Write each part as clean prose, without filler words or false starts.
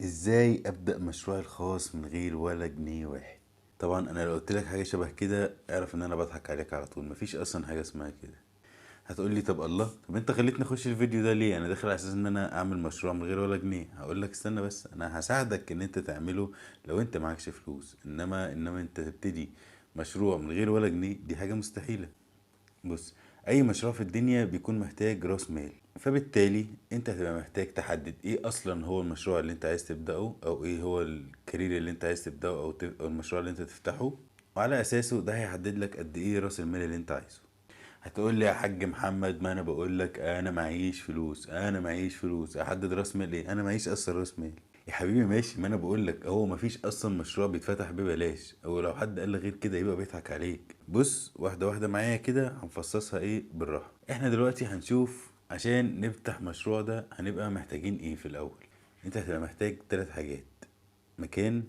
ازاي ابدأ مشروعي الخاص من غير ولا جنيه واحد؟ طبعا انا لو قلت لك حاجة شبه كده اعرف ان انا بضحك عليك على طول. مفيش اصلا حاجة اسمها كده. هتقول لي طب الله، طب انت خليتني اخش الفيديو ده ليه؟ انا داخل على اساس ان انا اعمل مشروع من غير ولا جنيه. هقول لك استنى بس، انا هساعدك ان انت تعمله لو انت معكش فلوس. انما انت تبتدي مشروع من غير ولا جنيه دي حاجة مستحيلة. بص، اي مشروع في الدنيا بيكون محتاج راس مال، فبالتالي انت هتبقى محتاج تحدد ايه اصلا هو المشروع اللي انت عايز تبدأه، او ايه هو الكارير اللي انت عايز تبدأه، أو المشروع اللي انت تفتحه. وعلى اساسه ده هيحدد لك قد ايه راس المال اللي انت عايزه. هتقول لي يا حاج محمد، ما انا بقول لك انا معيش فلوس، انا معيش فلوس، احدد راس مال ايه؟ انا معيش اصلا راس مال. يا حبيبي ماشي، ما انا بقول لك هو مفيش اصلا مشروع بيتفتح ببلاش، او لو حد قال لك غير كده يبقى بيضحك عليك. بص، واحده واحده معايا كده هنفصصها ايه بالراحه. احنا دلوقتي هنشوف عشان نفتح مشروع ده هنبقى محتاجين ايه في الاول. انت هتبقى محتاج 3 حاجات: مكان،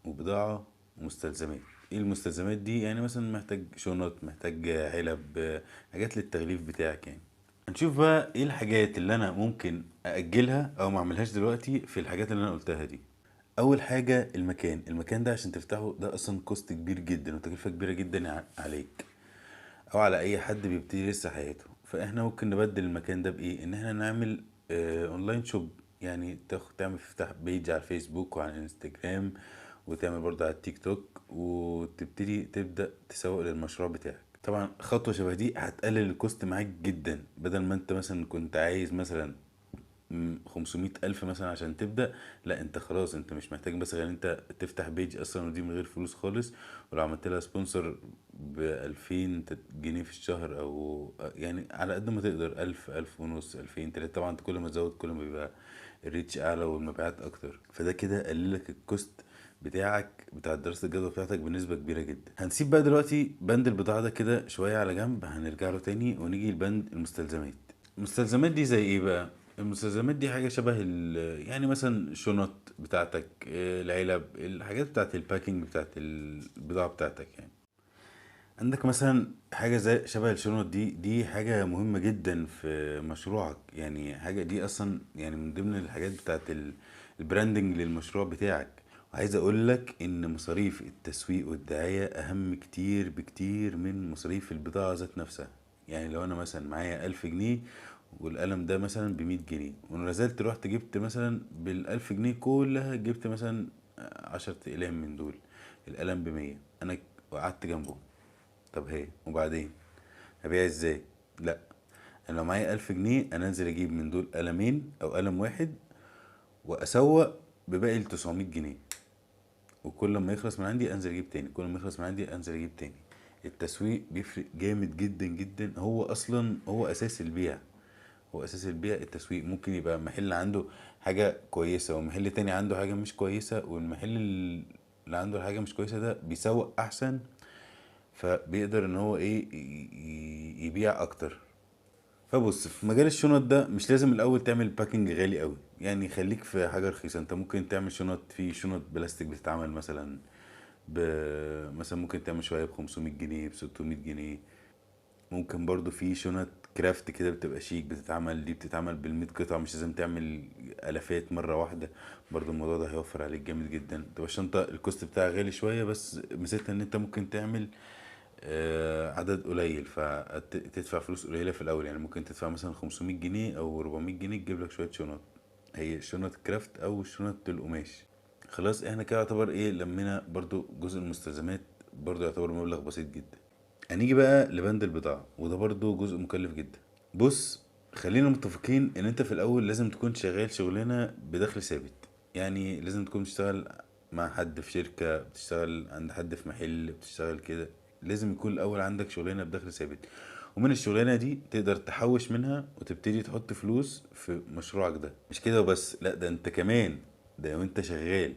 وبضاعة، ومستلزمات. ايه المستلزمات دي؟ يعني مثلا محتاج شنط، محتاج علب، حاجات للتغليف بتاعك يعني. هنشوف بقى ايه الحاجات اللي انا ممكن اجلها او ما اعملهاش دلوقتي في الحاجات اللي انا قلتها دي. اول حاجة المكان ده عشان تفتحه ده اصلا كوست كبير جدا وتكلفة كبيرة جدا عليك او على اي حد بيبتدي لسه حياته. فاحنا ممكن نبدل المكان ده بايه؟ ان احنا نعمل اونلاين شوب. يعني تعمل تفتح بيج على الفيسبوك وعلى الانستجرام، وتعمل برضه على التيك توك، وتبتدي تبدأ تسوق للمشروع بتاعك. طبعا خطوة شبه دي هتقلل الكوست معاك جدا. بدل ما انت مثلا كنت عايز مثلا 500 ألف مثلا عشان تبدأ، لا انت خلاص انت مش محتاج بس غير انت تفتح بيج اصلا، ودي من غير فلوس خالص. ولو عملت لها سبونسر ب2000 جنيه في الشهر، او يعني على قد ما تقدر، 1000، 1500، 2000، 3. طبعا كل ما تزود كل ما بيبقى الريتش اعلى والمبيعات اكتر. فده كده قللك الكوست بتاعك بتاع دراسة الجدوى بتاعتك بنسبة كبيرة جدا. هنسيب بقى دلوقتي بند البضاعة ده كده شوية على جنب، هنرجع له تاني ونيجي لبند المستلزمات. المستلزمات دي زي ايه بقى؟ المستلزمات دي حاجة شبه يعني مثلا شنط بتاعتك، العلب، الحاجات بتاعت الباكينج بتاعت البضاعة بتاعتك يعني. عندك مثلا حاجة زي شبه الشنط دي حاجة مهمة جدا في مشروعك. يعني حاجة دي أصلا يعني من ضمن الحاجات بتاعت البراندنج للمشروع بتاعك. وعايز أقول لك إن مصاريف التسويق والدعاية أهم كتير بكتير من مصاريف البضاعة ذات نفسها. يعني لو أنا مثلا معايا 1000 جنيه، والقلم ده مثلا ب100 جنيه، ونزلت رحت جبت مثلا بال1000 جنيه كلها، جبت مثلا 10 أقلام من دول، القلم ب100، أنا وقعدت جنبه. طب هي وبعدين هبيع ازاي؟ لا، انا لو معايا 1000 جنيه انا انزل اجيب من دول قلمين او قلم واحد، واسوق بباقي ال900 جنيه. وكل ما يخلص من عندي انزل اجيب تاني، كل ما يخلص من عندي انزل اجيب تاني. التسويق بيفرق جامد جدا جدا. هو اصلا هو اساس البيع. هو اساس البيع التسويق. ممكن يبقى محل عنده حاجة كويسة ومحل تاني عنده حاجة مش كويسة، والمحل اللي عنده حاجة مش كويسة ده بيسوق احسن، فبيقدر ان هو ايه يبيع اكتر. فبص، في مجال الشنط ده مش لازم الاول تعمل باكينج غالي قوي. يعني خليك في حاجه رخيصه. انت ممكن تعمل في شنط بلاستيك بتتعمل مثلا ب مثلا ممكن تعمل شويه ب500 جنيه، ب600 جنيه. ممكن برضو في شنط كرافت كده بتبقى شيك بتتعمل، دي بتتعمل بال100 قطعة، مش لازم تعمل الافات مرة واحدة. برضو الموضوع ده هيوفر عليك جامد جدا. تبقى الشنطة الكوست بتاعها غالي شوية، بس ميزتها ان انت ممكن تعمل عدد قليل، فتدفع فلوس قليلة في الأول. يعني ممكن تدفع مثلا 500 جنيه أو 400 جنيه تجيب لك شوية شنط، هي شنط كرافت أو شنط القماش. خلاص احنا كده يعتبر ايه لمينا برضو جزء المستلزمات، برضو يعتبر مبلغ بسيط جدا. هنيجي بقى لبند البضاعة، وده برضو جزء مكلف جدا. بص، خلينا متفقين ان انت في الاول لازم تكون شغال شغلانة بدخل ثابت. يعني لازم تكون بتشتغل مع حد في شركة، بتشتغل عند حد في محل، بتشتغل كده. لازم يكون الاول عندك شغلانة بدخل ثابت، ومن الشغلانة دي تقدر تحوش منها وتبتدي تحط فلوس في مشروعك ده. مش كده وبس، لا ده انت كمان، ده وانت شغال.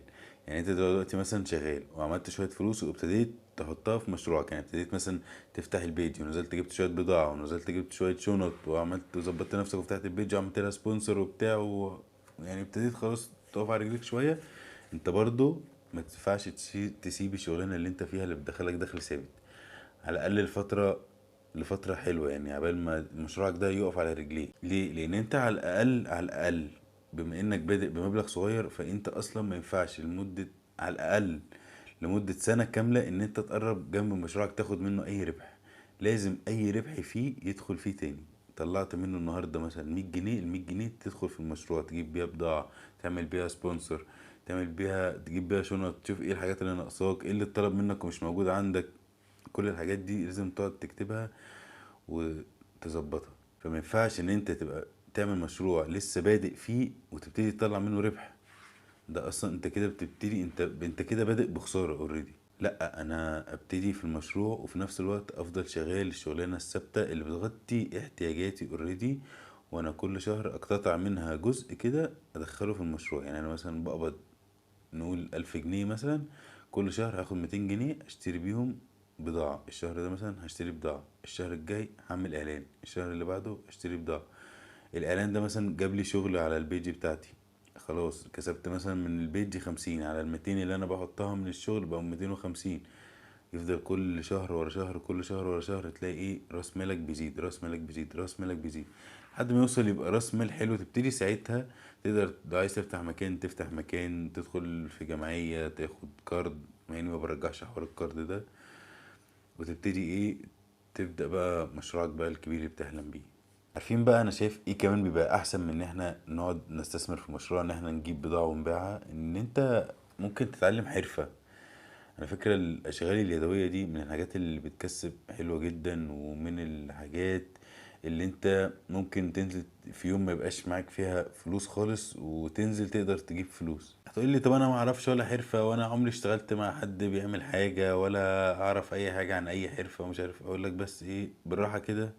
يعني انت دلوقتي مثلا شغال وعملت شوية فلوس وابتديت تحطها في مشروعك. يعني ابتديت مثلا تفتح البيج، ونزلت جبت شوية بضاعة، ونزلت جبت شوية شنط، وعملت وظبطت نفسك وفتحت البيج وعملت لها سبونسر وبتاع يعني ابتديت خلاص تقف على رجليك شوية. انت برضو ما تنفعش تسيب الشغلانة اللي انت فيها اللي بتدخلك دخل ثابت، على الاقل لفترة حلوة. يعني عبال ما مشروعك ده يقف على رجليه. ليه؟ لان انت على الاقل بما انك بادئ بمبلغ صغير، فانت اصلا ما ينفعش لمدة، على الاقل لمدة سنة كاملة، ان انت تقرب جنب مشروعك تاخد منه اي ربح. لازم اي ربح فيه يدخل فيه تاني. طلعت منه النهاردة مثلا 100 جنيه، ال100 جنيه تدخل في المشروع، تجيب بيها بضاعة، تعمل بيها سبونسر، تعمل بيها، تجيب بيها شنط، تشوف ايه الحاجات اللي ناقصاك، ايه اللي اتطلب منك ومش موجود عندك. كل الحاجات دي لازم تقعد تكتبها وتظبطها. فما ينفعش ان انت تبقى تعمل مشروع لسه بادئ فيه وتبتدي تطلع منه ربح. ده اصلا انت كده بتبتدي، انت كده بادئ بخسارة اوريدي. لا، انا ابتدي في المشروع وفي نفس الوقت افضل شغال الشغلانة الثابتة اللي بتغطي احتياجاتي اوريدي، وانا كل شهر اقتطع منها جزء كده ادخله في المشروع. يعني انا مثلا بقبض، نقول 1000 جنيه مثلا، كل شهر هاخد 200 جنيه اشتري بيهم بضاعة. الشهر ده مثلا هشتري بضاعة، الشهر الجاي هعمل اعلان، الشهر اللي بعده اشتري بضاعة. الاعلان ده مثلا جاب لي شغل على البيج بتاعتي، خلاص كسبت مثلا من البيج 50، على ال200 اللي انا بحطها من الشغل بقوا 250. يفضل كل شهر ورا شهر، كل شهر ورا شهر، تلاقي ايه؟ راس مالك بيزيد، راس مالك بيزيد، راس مالك بيزيد، لحد ما يوصل يبقى راس مال حلو. تبتدي ساعتها تقدر، لو عايز تفتح مكان تفتح مكان، تدخل في جمعية، تاخد كارد، مع اني ما برجعش حوار الكارد ده. وتبتدي ايه؟ تبدأ بقى مشروعك بقى الكبير اللي بتحلم بيه. عارفين بقى انا شايف ايه كمان بيبقى احسن من ان احنا نقعد نستثمر في مشروع، ان احنا نجيب بضاعة ونبيعها؟ ان انت ممكن تتعلم حرفة. على فكرة الأشغال اليدوية دي من الحاجات اللي بتكسب حلوة جدا، ومن الحاجات اللي انت ممكن تنزل في يوم ما يبقاش معاك فيها فلوس خالص وتنزل تقدر تجيب فلوس. هتقول لي طب انا ما اعرفش ولا حرفة، وانا عمري اشتغلت مع حد بيعمل حاجة، ولا اعرف اي حاجة عن اي حرفة ومش عارف. اقول لك بس ايه بالراحة كده،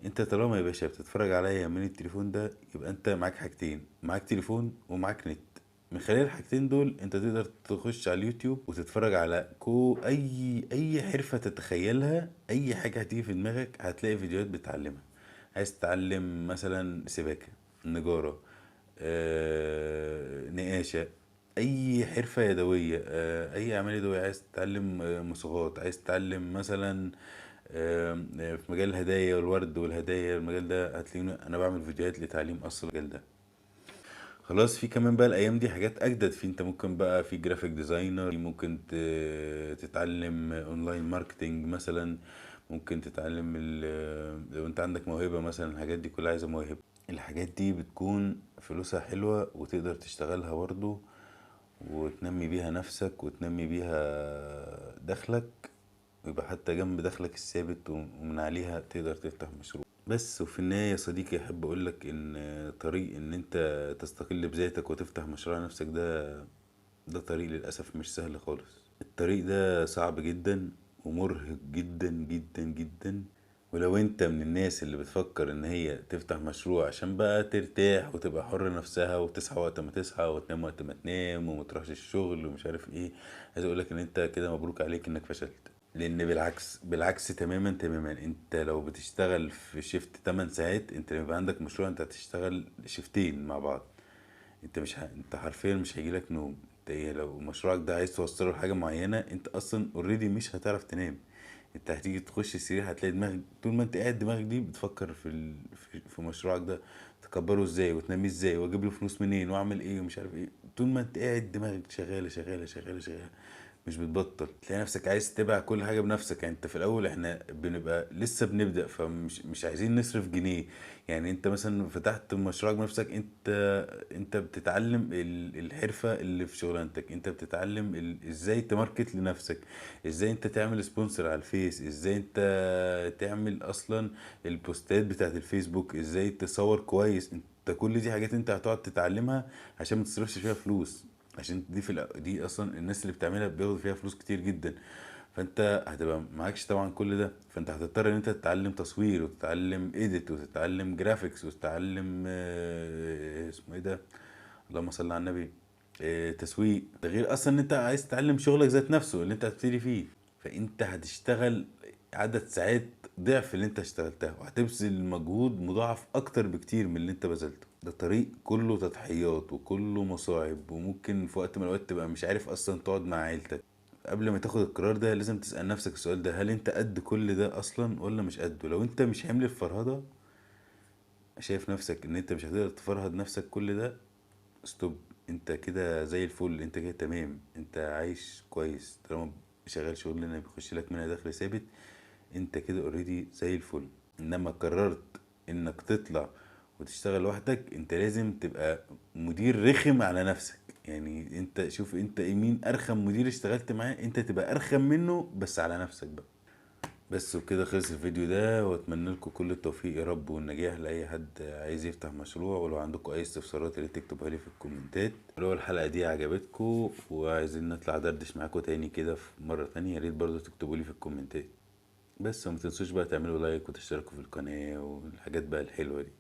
انت طالما يا باشا بتتفرج عليا من التليفون ده، يبقى انت معاك حاجتين: معاك تليفون ومعاك نت. من خلال الحاجتين دول انت تقدر تخش على اليوتيوب وتتفرج على اي حرفة تتخيلها، اي حاجة هتيجي في دماغك هتلاقي فيديوهات بتعلمها. عايز تتعلم مثلا سباكة، نجارة، نقاشة، اي حرفة يدوية، اي اعمال يدوية. عايز تتعلم مصاغات، عايز تتعلم مثلا في مجال الهدايا والورد والهدايا، المجال ده هتلاقيني انا بعمل فيديوهات لتعليم اصلا المجال ده. خلاص، في كمان بقى الايام دي حاجات اجدد. في انت ممكن بقى في جرافيك ديزاينر، ممكن تتعلم اونلاين ماركتينج مثلا، ممكن تتعلم لو انت عندك موهبة مثلا. الحاجات دي كلها عايزة موهبة. الحاجات دي بتكون فلوسها حلوة وتقدر تشتغلها برضه، وتنمي بيها نفسك وتنمي بيها دخلك، ويبقى حتى جنب دخلك الثابت، ومن عليها تقدر تفتح مشروع. بس وفي النهاية يا صديقي، أحب أقولك إن طريق إن أنت تستقل بذاتك وتفتح مشروع نفسك ده طريق للأسف مش سهل خالص. الطريق ده صعب جدا ومرهق جدا جدا جدا. ولو انت من الناس اللي بتفكر ان هي تفتح مشروع عشان بقى ترتاح وتبقى حر نفسها وتصحى وقت ما تصحى وتنام وقت ما تنام وما تروحش الشغل ومش عارف ايه، عايز اقولك ان انت كده مبروك عليك انك فشلت. لان بالعكس، بالعكس تماما تماما، انت لو بتشتغل في شيفت 8 ساعات، انت لما يبقى عندك مشروع انت هتشتغل شيفتين مع بعض. انت حرفيا مش هيجيلك نوم. انت ايه؟ لو مشروعك ده عايز توصله لحاجة معينة، انت اصلا اوريدي مش هتعرف تنام. انت هتيجي تخش السرير هتلاقي دماغك طول ما انت قاعد، دماغك دي بتفكر في مشروعك ده، تكبره ازاي وتنميه ازاي واجيب له فلوس منين واعمل ايه ومش عارف ايه. طول ما انت قاعد دماغك شغالة شغالة شغالة شغالة، مش بتبطل. تلاقي نفسك عايز تتابع كل حاجة بنفسك. يعني انت في الاول احنا بنبقى لسه بنبدأ، فمش مش عايزين نصرف جنيه. يعني انت مثلا فتحت مشروعك بنفسك، انت بتتعلم الحرفة اللي في شغلانتك، انت بتتعلم ازاي تماركت لنفسك، ازاي انت تعمل سبونسر على الفيس، ازاي انت تعمل اصلا البوستات بتاعت الفيسبوك، ازاي تصور كويس. انت كل دي حاجات انت هتقعد تتعلمها عشان ما تصرفش فيها فلوس. عشان دي دي اصلا الناس اللي بتعملها بياخدوا فيها فلوس كتير جدا. فانت هتبقى معكش طبعا كل ده، فانت هتضطر ان انت تتعلم تصوير وتتعلم ايديت وتتعلم جرافيكس وتتعلم اسمه ايه ده، اللهم صل على النبي، تسويق. ده غير اصلا ان انت عايز تتعلم شغلك ذات نفسه اللي انت هتبتدي فيه. فانت هتشتغل عدد ساعات ضعف اللي انت اشتغلتها، وهتبذل مجهود مضاعف اكتر بكتير من اللي انت بذلته. ده طريق كله تضحيات وكله مصاعب، وممكن في وقت من الاوقات تبقى مش عارف اصلا تقعد مع عيلتك. قبل ما تاخد القرار ده لازم تسأل نفسك السؤال ده: هل انت قد كل ده اصلا ولا مش قده؟ لو انت مش حمل الفرهدة، شايف نفسك ان انت مش هتقدر تفرهد نفسك كل ده، ستوب. انت كده زي الفل، انت كده تمام، انت عايش كويس طالما شغال شغلانه بيخش لك منها دخل ثابت، انت كده اوريدي زي الفل. انما قررت انك تطلع وتشتغل لوحدك، انت لازم تبقى مدير رخم على نفسك. يعني انت شوف انت مين ارخم مدير اشتغلت معاه، انت تبقى ارخم منه بس على نفسك بقى. بس وكده خلص الفيديو ده، واتمنى لكم كل التوفيق يا رب والنجاح لاي حد عايز يفتح مشروع. ولو عندكم اي استفسارات اللي تكتبها لي في الكومنتات. ولو الحلقة دي عجبتكم وعايزين نطلع دردش معاكم تاني كده في مرة تانية، يا ريت برضه تكتبوا لي في الكومنتات. بس وما تنسوش بقى تعملوا لايك وتشتركوا في القناة والحاجات بقى الحلوة دي.